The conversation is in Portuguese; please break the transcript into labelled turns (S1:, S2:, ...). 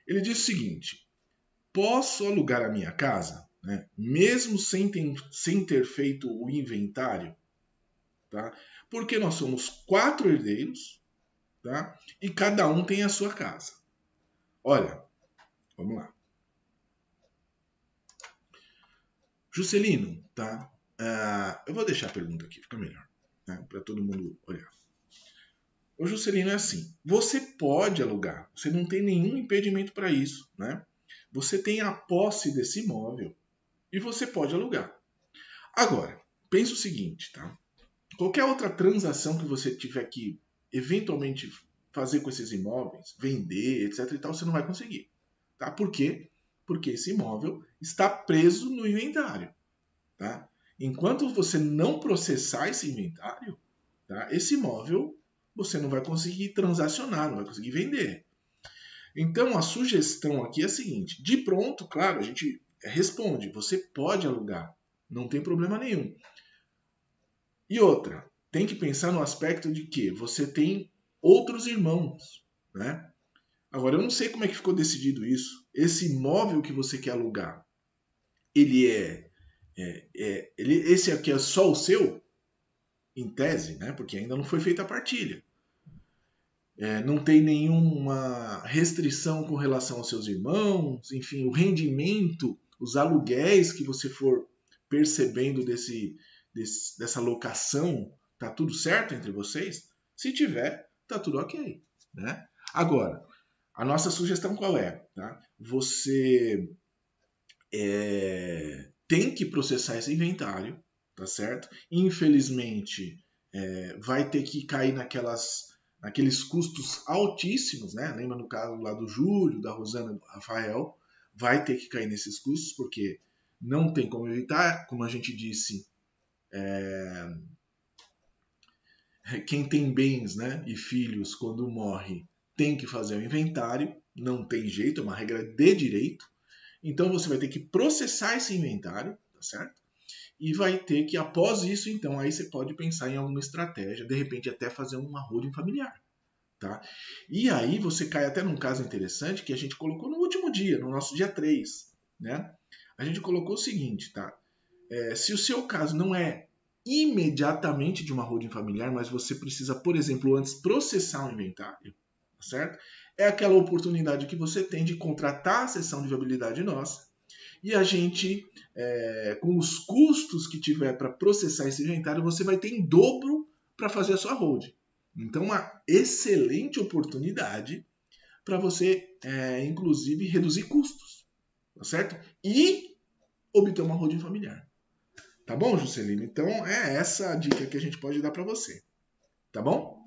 S1: Ele diz o seguinte: posso alugar a minha casa, né, mesmo sem ter feito o inventário, tá? Porque nós somos 4 herdeiros, tá? E cada um tem a sua casa. Olha, vamos lá. Juscelino, tá? Eu vou deixar a pergunta aqui, fica melhor, né? Para todo mundo olhar. O Juscelino é assim: você pode alugar, você não tem nenhum impedimento para isso, né? Você tem a posse desse imóvel e você pode alugar. Agora, pensa o seguinte, tá? Qualquer outra transação que você tiver que eventualmente fazer com esses imóveis, vender, etc e tal, você não vai conseguir, tá? Por quê? Porque esse imóvel está preso no inventário, tá? Enquanto você não processar esse inventário, tá? Esse imóvel você não vai conseguir transacionar, não vai conseguir vender. Então a sugestão aqui é a seguinte: de pronto, claro, a gente responde, você pode alugar, não tem problema nenhum. E outra, tem que pensar no aspecto de que você tem outros irmãos, né? Agora, eu não sei como é que ficou decidido isso. Esse imóvel que você quer alugar, ele esse aqui é só o seu, em tese, né? Porque ainda não foi feita a partilha. Não tem nenhuma restrição com relação aos seus irmãos, enfim, o rendimento, os aluguéis que você for percebendo dessa locação, tá tudo certo entre vocês? Se tiver, tá tudo ok, né? Agora, a nossa sugestão qual é? Tá? Você tem que processar esse inventário, tá certo? Infelizmente, vai ter que cair naqueles custos altíssimos, né? Lembra no caso lá do Júlio, da Rosana, do Rafael, vai ter que cair nesses custos, porque não tem como evitar, como a gente disse, quem tem bens, né, e filhos, quando morre, tem que fazer o inventário, não tem jeito, é uma regra de direito. Então você vai ter que processar esse inventário, tá certo? E vai ter que, após isso, então, aí você pode pensar em alguma estratégia, de repente até fazer uma holding familiar, tá? E aí você cai até num caso interessante que a gente colocou no último dia, no nosso dia 3, né? A gente colocou o seguinte, tá? Se o seu caso não é imediatamente de uma holding familiar, mas você precisa, por exemplo, antes processar o inventário, tá certo? É aquela oportunidade que você tem de contratar a sessão de viabilidade nossa e a gente, com os custos que tiver para processar esse inventário, você vai ter em dobro para fazer a sua holding. Então, uma excelente oportunidade para você, inclusive, reduzir custos, tá certo? E obter uma holding familiar. Tá bom, Juscelino? Então, é essa a dica que a gente pode dar para você. Tá bom?